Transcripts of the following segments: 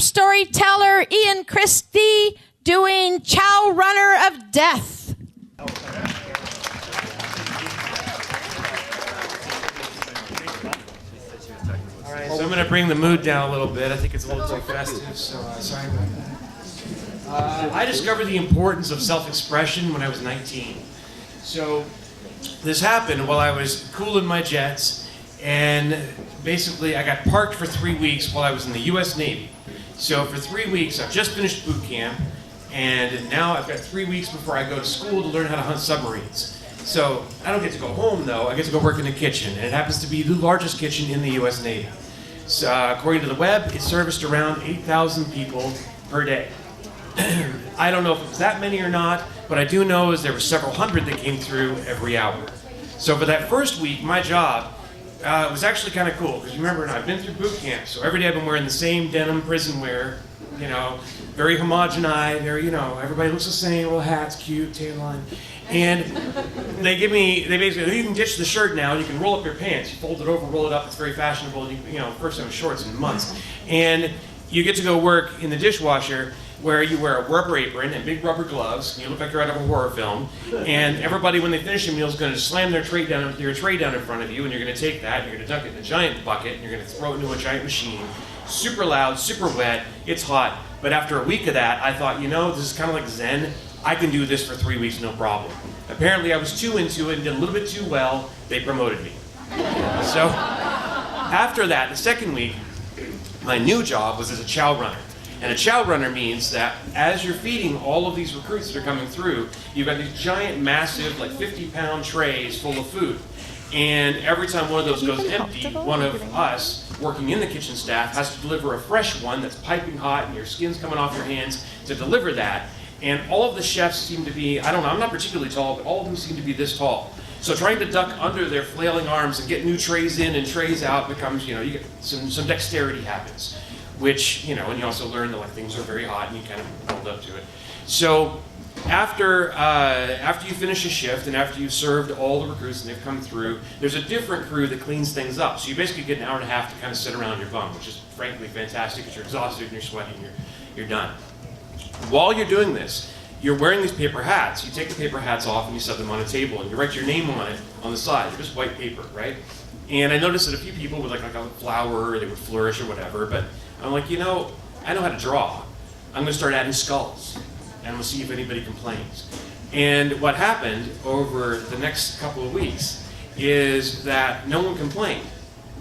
storyteller Ian Christie doing Chow Runner of Death. All right, so I'm going to bring the mood down a little bit. I think it's a little too festive, so sorry about that. I discovered the importance of self-expression when I was 19. So this happened while I was cooling my jets, and basically I got parked for 3 weeks while I was in the U.S. Navy. So for 3 weeks, I've just finished boot camp, and now I've got 3 weeks before I go to school to learn how to hunt submarines. So I don't get to go home, though. I get to go work in the kitchen, and it happens to be the largest kitchen in the U.S. Navy. So, according to the web, it serviced around 8,000 people per day. I don't know if it was that many or not, but I do know is there were several hundred that came through every hour. So for that first week, my job was actually kind of cool, because remember, I've been through boot camp, so every day I've been wearing the same denim prison wear, you know, very homogenized, very, you know, everybody looks the same, little hats, cute, tail line. And they basically, you can ditch the shirt now, you can roll up your pants, you fold it over, roll it up, it's very fashionable, you know, first time shorts in months. And you get to go work in the dishwasher, where you wear a rubber apron and big rubber gloves, and you look like you're out of a horror film, and everybody, when they finish a meal, is going to slam their tray down in front of you, and you're going to take that, and you're going to dunk it in a giant bucket, and you're going to throw it into a giant machine. Super loud, super wet, it's hot. But after a week of that, I thought, you know, this is kind of like Zen. I can do this for 3 weeks, no problem. Apparently, I was too into it and did a little bit too well. They promoted me. So after that, the second week, my new job was as a chow runner. And a chow runner means that as you're feeding all of these recruits that are coming through, you've got these giant, massive, like 50-pound trays full of food. And every time one of those goes empty, one of us, working in the kitchen staff, has to deliver a fresh one that's piping hot and your skin's coming off your hands to deliver that. And all of the chefs seem to be, I don't know, I'm not particularly tall, but all of them seem to be this tall. So trying to duck under their flailing arms and get new trays in and trays out becomes, you know, you get some dexterity happens. Which, you know, and you also learn that like things are very hot and you kind of build up to it. So after you finish a shift and after you've served all the recruits and they've come through, there's a different crew that cleans things up. So you basically get an hour and a half to kind of sit around your bum, which is frankly fantastic because you're exhausted and you're sweating and you're done. While you're doing this, you're wearing these paper hats. You take the paper hats off and you set them on a table and you write your name on it on the side. They're just white paper, right? And I noticed that a few people would like a flower or they would flourish or whatever, but I'm like, you know, I know how to draw. I'm going to start adding skulls, and we'll see if anybody complains. And what happened over the next couple of weeks is that no one complained.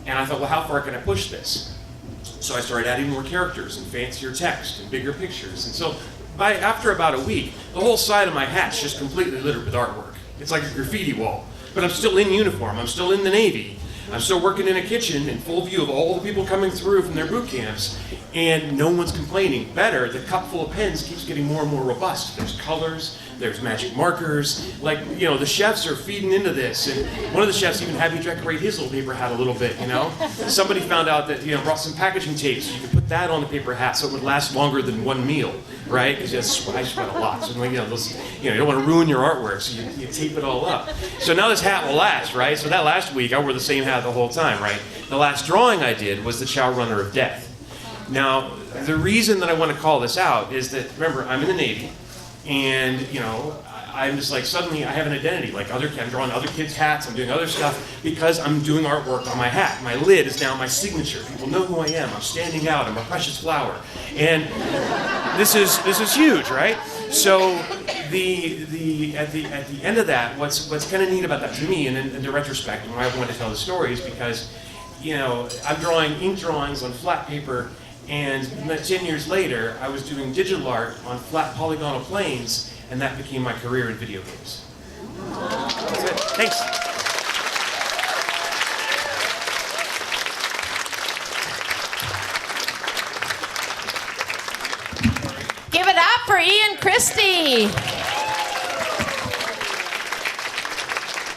And I thought, well, how far can I push this? So I started adding more characters and fancier text and bigger pictures. And so after about a week, the whole side of my hat's just completely littered with artwork. It's like a graffiti wall. But I'm still in uniform. I'm still in the Navy. I'm still working in a kitchen in full view of all the people coming through from their boot camps, and no one's complaining. Better, the cup full of pens keeps getting more and more robust. There's colors, there's magic markers, like, you know, the chefs are feeding into this, and one of the chefs even had me decorate his little paper hat a little bit, you know? Somebody found out that, you know, brought some packaging tape so you could put that on the paper hat so it would last longer than one meal, right? Because I sweat a lot, so you know, you don't want to ruin your artwork, so you tape it all up. So now this hat will last, right? So that last week, I wore the same hat the whole time, right? The last drawing I did was the Chow Runner of Death. Now, the reason that I want to call this out is that, remember, I'm in the Navy, and, you know, I'm just like, suddenly I have an identity, like I'm drawing other kids' hats, I'm doing other stuff, because I'm doing artwork on my hat. My lid is now my signature. People know who I am. I'm standing out. I'm a precious flower. And this is huge, right? So at the end of that, what's kind of neat about that to me, and in retrospect, and why I wanted to tell the story is because, you know, I'm drawing ink drawings on flat paper, and 10 years later, I was doing digital art on flat polygonal planes, and that became my career in video games. That's it. Thanks. Give it up for Ian Christie.